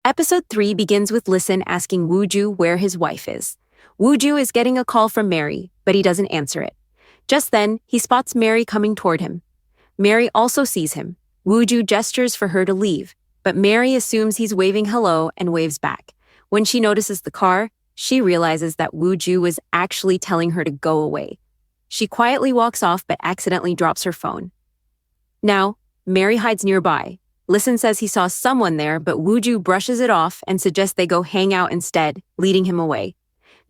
Episode 3 begins with Listen asking Wooju where his wife is. Wooju is getting a call from Mary, but he doesn't answer it. Just then, he spots Mary coming toward him. Mary also sees him. Wooju gestures for her to leave, but Mary assumes he's waving hello and waves back. When she notices the car, she realizes that Wooju was actually telling her to go away. She quietly walks off but accidentally drops her phone. Now, Mary hides nearby. Listen says he saw someone there, but Wooju brushes it off and suggests they go hang out instead, leading him away.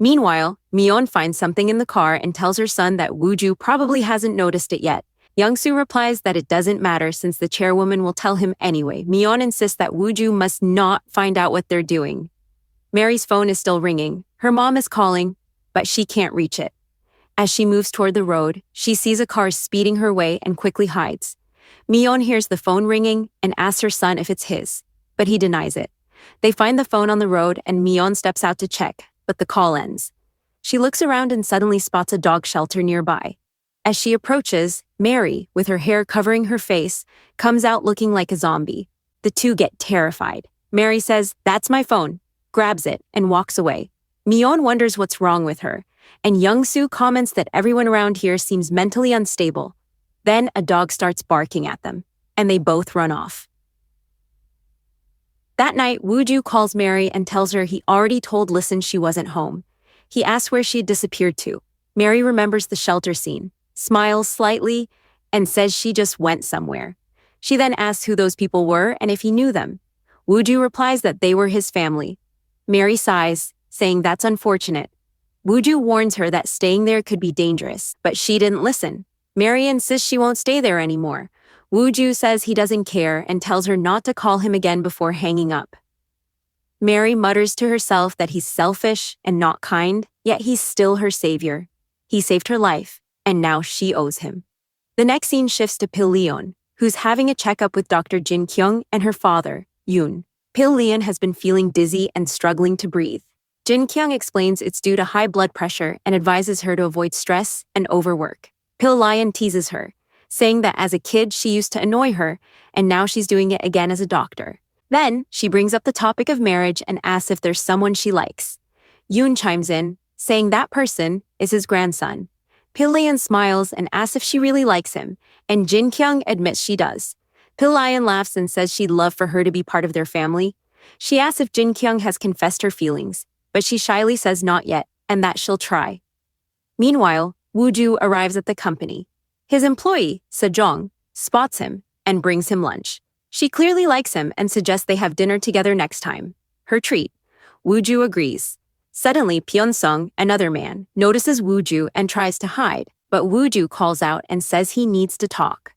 Meanwhile, Myeon finds something in the car and tells her son that Wooju probably hasn't noticed it yet. Young-soo replies that it doesn't matter since the chairwoman will tell him anyway. Myeon insists that Wooju must not find out what they're doing. Mary's phone is still ringing. Her mom is calling, but she can't reach it. As she moves toward the road, she sees a car speeding her way and quickly hides. Myeon hears the phone ringing and asks her son if it's his, but he denies it. They find the phone on the road and Myeon steps out to check, but the call ends. She looks around and suddenly spots a dog shelter nearby. As she approaches, Mary, with her hair covering her face, comes out looking like a zombie. The two get terrified. Mary says, "That's my phone," grabs it, and walks away. Myeon wonders what's wrong with her, and Young-soo comments that everyone around here seems mentally unstable. Then a dog starts barking at them, and they both run off. That night, Wooju calls Mary and tells her he already told Listen she wasn't home. He asks where she had disappeared to. Mary remembers the shelter scene, smiles slightly, and says she just went somewhere. She then asks who those people were and if he knew them. Wooju replies that they were his family. Mary sighs, saying that's unfortunate. Wooju warns her that staying there could be dangerous, but she didn't listen. Mary insists she won't stay there anymore. Wooju says he doesn't care and tells her not to call him again before hanging up. Mary mutters to herself that he's selfish and not kind, yet he's still her savior. He saved her life, and now she owes him. The next scene shifts to Pil-leon, who's having a checkup with Dr. Jin-kyung and her father, Yoon. Pil-leon has been feeling dizzy and struggling to breathe. Jin-kyung explains it's due to high blood pressure and advises her to avoid stress and overwork. Pil-leon teases her, saying that as a kid she used to annoy her, and now she's doing it again as a doctor. Then, she brings up the topic of marriage and asks if there's someone she likes. Yoon chimes in, saying that person is his grandson. Pil-leon smiles and asks if she really likes him, and Jin-kyung admits she does. Pil-leon laughs and says she'd love for her to be part of their family. She asks if Jin-kyung has confessed her feelings, but she shyly says not yet, and that she'll try. Meanwhile, Wooju arrives at the company. His employee, Sejong, spots him and brings him lunch. She clearly likes him and suggests they have dinner together next time. Her treat. Wooju agrees. Suddenly, Pyeon-sung, another man, notices Wooju and tries to hide, but Wooju calls out and says he needs to talk.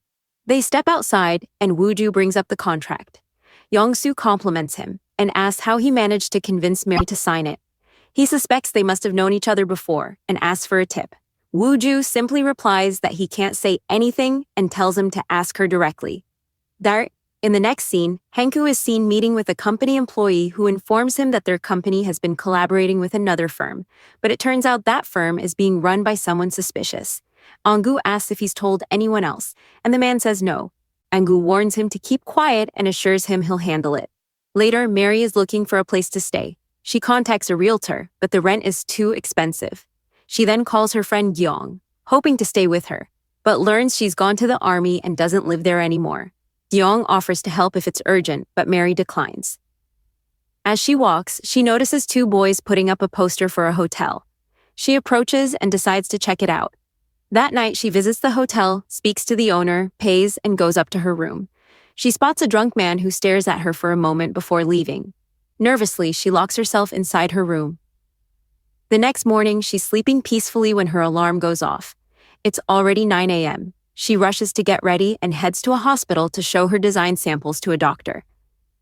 They step outside and Wooju brings up the contract. Young-soo compliments him and asks how he managed to convince Mary to sign it. He suspects they must have known each other before and asks for a tip. Wooju simply replies that he can't say anything and tells him to ask her directly. In the next scene, Hanku is seen meeting with a company employee who informs him that their company has been collaborating with another firm, but it turns out that firm is being run by someone suspicious. Angu asks if he's told anyone else, and the man says no. Angu warns him to keep quiet and assures him he'll handle it. Later, Mary is looking for a place to stay. She contacts a realtor, but the rent is too expensive. She then calls her friend Gyeong, hoping to stay with her, but learns she's gone to the army and doesn't live there anymore. Gyeong offers to help if it's urgent, but Mary declines. As she walks, she notices two boys putting up a poster for a hotel. She approaches and decides to check it out. That night, she visits the hotel, speaks to the owner, pays, and goes up to her room. She spots a drunk man who stares at her for a moment before leaving. Nervously, she locks herself inside her room. The next morning, she's sleeping peacefully when her alarm goes off. It's already 9 a.m. She rushes to get ready and heads to a hospital to show her design samples to a doctor.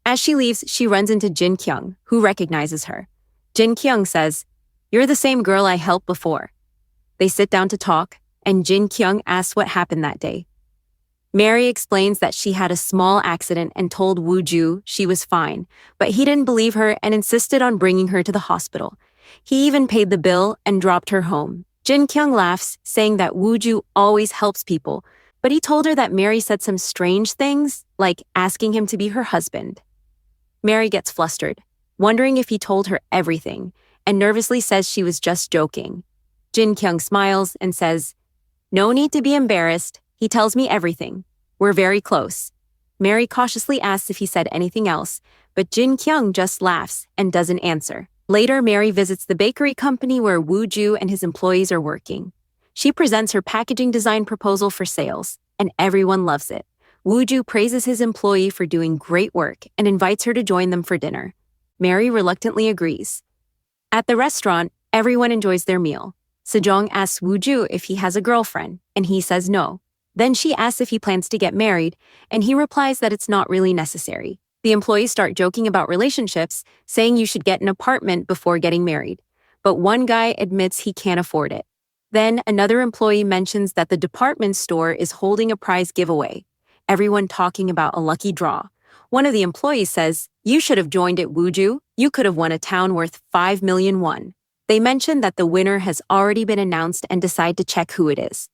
As she leaves, she runs into Jin-kyung, who recognizes her. Jin-kyung says, "You're the same girl I helped before." They sit down to talk, and Jin-kyung asks what happened that day. Mary explains that she had a small accident and told Wooju she was fine, but he didn't believe her and insisted on bringing her to the hospital. He even paid the bill and dropped her home. Jin-kyung laughs, saying that Wooju always helps people, but he told her that Mary said some strange things, like asking him to be her husband. Mary gets flustered. wondering if he told her everything, and nervously says she was just joking. Jin Kyung smiles and says, "No need to be embarrassed. He tells me everything. We're very close." Mary cautiously asks if he said anything else, but Jin Kyung just laughs and doesn't answer. Later, Mary visits the bakery company where Woo-ju and his employees are working. She presents her packaging design proposal for sales, and everyone loves it. Woo-ju praises his employee for doing great work and invites her to join them for dinner. Mary reluctantly agrees. At the restaurant, everyone enjoys their meal. Sejong asks Woo-ju if he has a girlfriend, and he says no. Then she asks if he plans to get married, and he replies that it's not really necessary. The employees start joking about relationships, saying you should get an apartment before getting married. But one guy admits he can't afford it. Then another employee mentions that the department store is holding a prize giveaway. Everyone talking about a lucky draw. One of the employees says, "You should have joined it, Woo-ju. You could have won a town worth 5 million won." They mention that the winner has already been announced and decide to check who it is.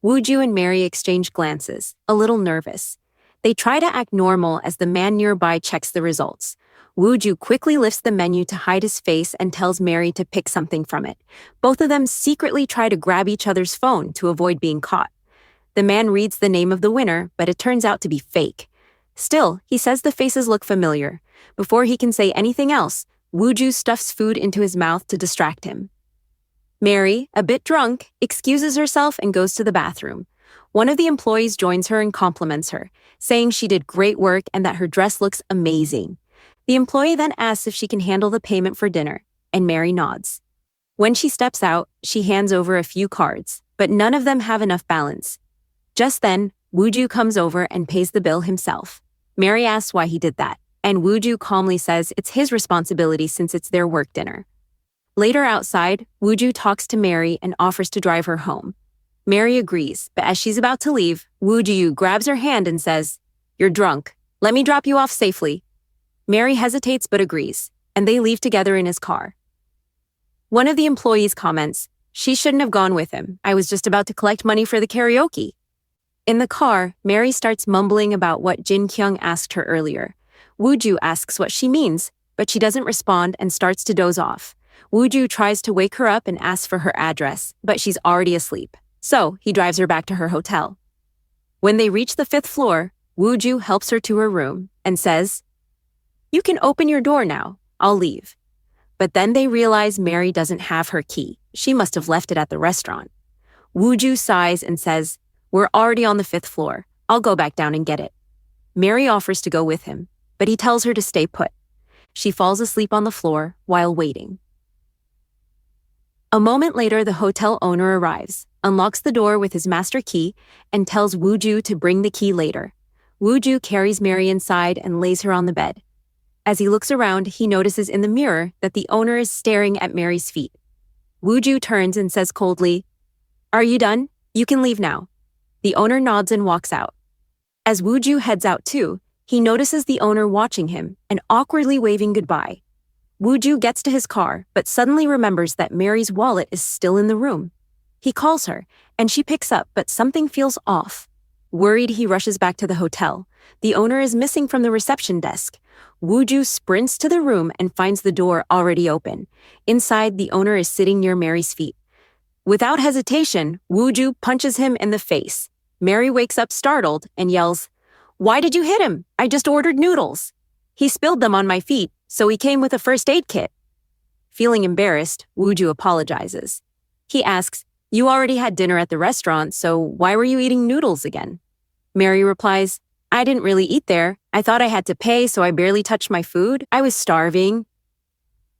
Woo-ju and Mary exchange glances, a little nervous. They try to act normal as the man nearby checks the results. Woo-ju quickly lifts the menu to hide his face and tells Mary to pick something from it. Both of them secretly try to grab each other's phone to avoid being caught. The man reads the name of the winner, but it turns out to be fake. Still, he says the faces look familiar. Before he can say anything else, Woo-ju stuffs food into his mouth to distract him. Mary, a bit drunk, excuses herself and goes to the bathroom. One of the employees joins her and compliments her, saying she did great work and that her dress looks amazing. The employee then asks if she can handle the payment for dinner, and Mary nods. When she steps out, she hands over a few cards, but none of them have enough balance. Just then, Woo-ju comes over and pays the bill himself. Mary asks why he did that, and Woo-ju calmly says it's his responsibility since it's their work dinner. Later outside, Woo-ju talks to Mary and offers to drive her home. Mary agrees, but as she's about to leave, Woo-ju grabs her hand and says, "You're drunk. Let me drop you off safely." Mary hesitates but agrees, and they leave together in his car. One of the employees comments, "She shouldn't have gone with him. I was just about to collect money for the karaoke." In the car, Mary starts mumbling about what Jin Kyung asked her earlier. Woo-ju asks what she means, but she doesn't respond and starts to doze off. Woo-ju tries to wake her up and asks for her address, but she's already asleep. So he drives her back to her hotel. When they reach the 5th floor, Woo-ju helps her to her room and says, "You can open your door now. I'll leave." But then they realize Mary doesn't have her key. She must have left it at the restaurant. Woo-ju sighs and says, "We're already on the 5th floor. I'll go back down and get it." Mary offers to go with him, but he tells her to stay put. She falls asleep on the floor while waiting. A moment later, the hotel owner arrives, unlocks the door with his master key, and tells Woo-ju to bring the key later. Woo-ju carries Mary inside and lays her on the bed. As he looks around, he notices in the mirror that the owner is staring at Mary's feet. Woo-ju turns and says coldly, "Are you done? You can leave now." The owner nods and walks out. As Woo-ju heads out too, he notices the owner watching him and awkwardly waving goodbye. Woo-ju gets to his car, but suddenly remembers that Mary's wallet is still in the room. He calls her, and she picks up, but something feels off. Worried, he rushes back to the hotel. The owner is missing from the reception desk. Woo-ju sprints to the room and finds the door already open. Inside, the owner is sitting near Mary's feet. Without hesitation, Woo-ju punches him in the face. Mary wakes up startled and yells, "Why did you hit him? I just ordered noodles." "He spilled them on my feet, so he came with a first aid kit." Feeling embarrassed, Woo-ju apologizes. He asks, "You already had dinner at the restaurant, so why were you eating noodles again?" Mary replies, "I didn't really eat there. I thought I had to pay, so I barely touched my food. I was starving."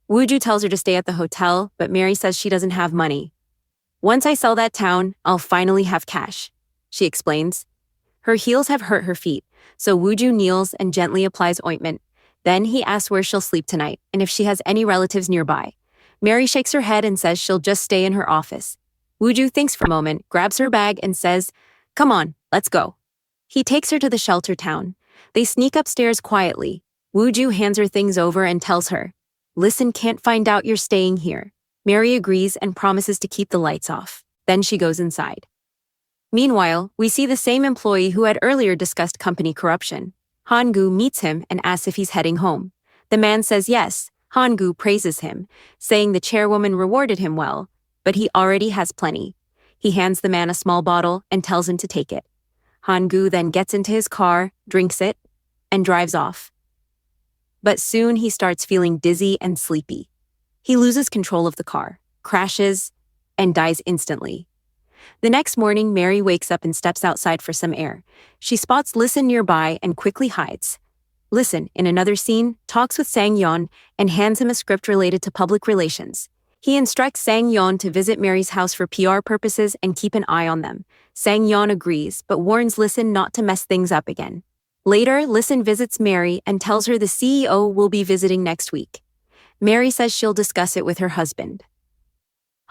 Woo-ju tells her to stay at the hotel, but Mary says she doesn't have money. "Once I sell that town, I'll finally have cash," she explains. Her heels have hurt her feet, so Woo-ju kneels and gently applies ointment. Then he asks where she'll sleep tonight and if she has any relatives nearby. Mary shakes her head and says she'll just stay in her office. Woo-ju thinks for a moment, grabs her bag and says, "Come on, let's go." He takes her to the shelter town. They sneak upstairs quietly. Woo-ju hands her things over and tells her, "Listen, can't find out you're staying here." Mary agrees and promises to keep the lights off. Then she goes inside. Meanwhile, we see the same employee who had earlier discussed company corruption. Han-gu meets him and asks if he's heading home. The man says yes. Hangu praises him, saying the chairwoman rewarded him well, but he already has plenty. He hands the man a small bottle and tells him to take it. Hangu then gets into his car, drinks it, and drives off. But soon he starts feeling dizzy and sleepy. He loses control of the car, crashes, and dies instantly. The next morning, Mary wakes up and steps outside for some air. She spots Listen nearby and quickly hides. Listen, in another scene, talks with Sang-yeon and hands him a script related to public relations. He instructs Sang-yeon to visit Mary's house for PR purposes and keep an eye on them. Sang-yeon agrees, but warns Listen not to mess things up again. Later, Listen visits Mary and tells her the CEO will be visiting next week. Mary says she'll discuss it with her husband.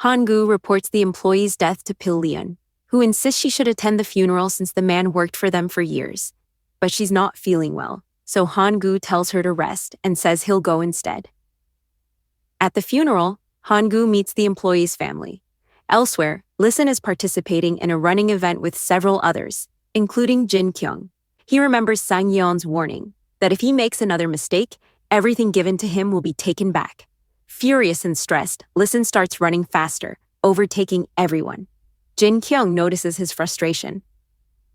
Hangu reports the employee's death to Pil-leon, who insists she should attend the funeral since the man worked for them for years. But she's not feeling well, so Hangu tells her to rest and says he'll go instead. At the funeral, Hangu meets the employee's family. Elsewhere, Listen is participating in a running event with several others, including Jin Kyung. He remembers Sang-yeon's warning that if he makes another mistake, everything given to him will be taken back. Furious and stressed, Listen starts running faster, overtaking everyone. Jin Kyung notices his frustration.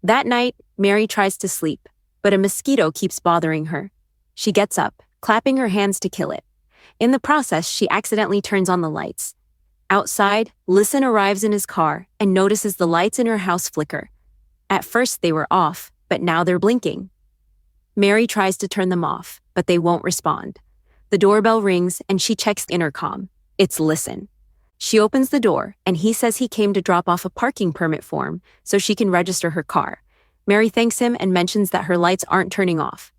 That night, Mary tries to sleep, but a mosquito keeps bothering her. She gets up, clapping her hands to kill it. In the process, she accidentally turns on the lights. Outside, Listen arrives in his car and notices the lights in her house flicker. At first they were off, but now they're blinking. Mary tries to turn them off, but they won't respond. The doorbell rings and she checks the intercom. It's Listen. She opens the door and he says he came to drop off a parking permit form so she can register her car. Mary thanks him and mentions that her lights aren't turning off.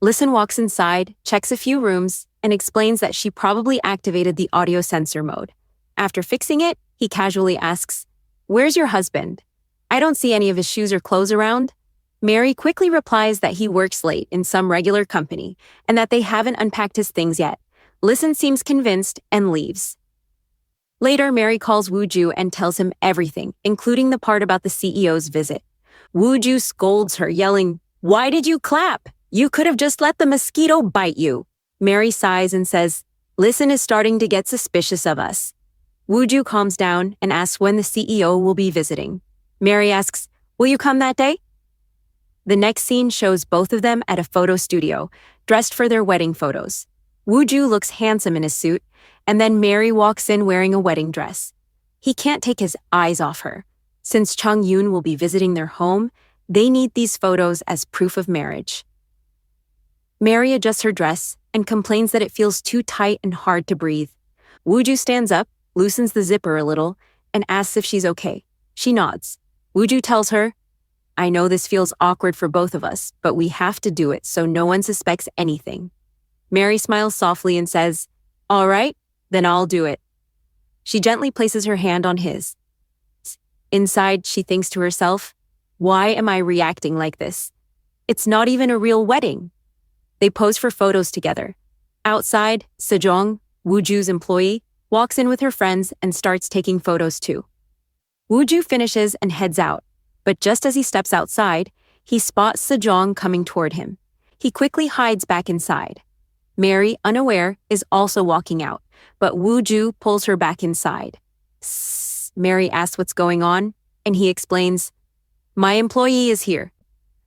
Listen walks inside, checks a few rooms, and explains that she probably activated the audio sensor mode. After fixing it, he casually asks, "Where's your husband? I don't see any of his shoes or clothes around." Mary quickly replies that he works late in some regular company and that they haven't unpacked his things yet. Listen seems convinced and leaves. Later, Mary calls Woo-ju and tells him everything, including the part about the CEO's visit. Woo-ju scolds her, yelling, "Why did you clap? You could have just let the mosquito bite you." Mary sighs and says, "Listen is starting to get suspicious of us." Woo-ju calms down and asks when the CEO will be visiting. Mary asks, "Will you come that day?" The next scene shows both of them at a photo studio, dressed for their wedding photos. Woo-ju looks handsome in his suit, and then Mary walks in wearing a wedding dress. He can't take his eyes off her. Since Chung-yoon will be visiting their home, they need these photos as proof of marriage. Mary adjusts her dress and complains that it feels too tight and hard to breathe. Woo-ju stands up, loosens the zipper a little, and asks if she's okay. She nods. Woo-ju tells her, "I know this feels awkward for both of us, but we have to do it so no one suspects anything." Mary smiles softly and says, "All right, then I'll do it." She gently places her hand on his. Inside, she thinks to herself, "Why am I reacting like this? It's not even a real wedding." They pose for photos together. Outside, Sejong, Woo-ju's employee, walks in with her friends and starts taking photos too. Woo-ju finishes and heads out. But just as he steps outside, he spots Sejong coming toward him. He quickly hides back inside. Mary, unaware, is also walking out, but Woo-ju pulls her back inside. Mary asks what's going on, and he explains, "My employee is here."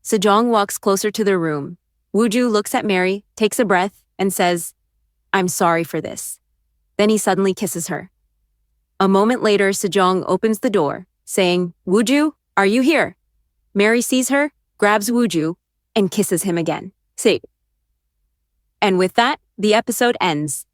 Sejong walks closer to the room. Woo-ju looks at Mary, takes a breath, and says, "I'm sorry for this." Then he suddenly kisses her. A moment later, Sejong opens the door, saying, "Woo-ju, are you here?" Mary sees her, grabs Woo-ju, and kisses him again. And with that, the episode ends.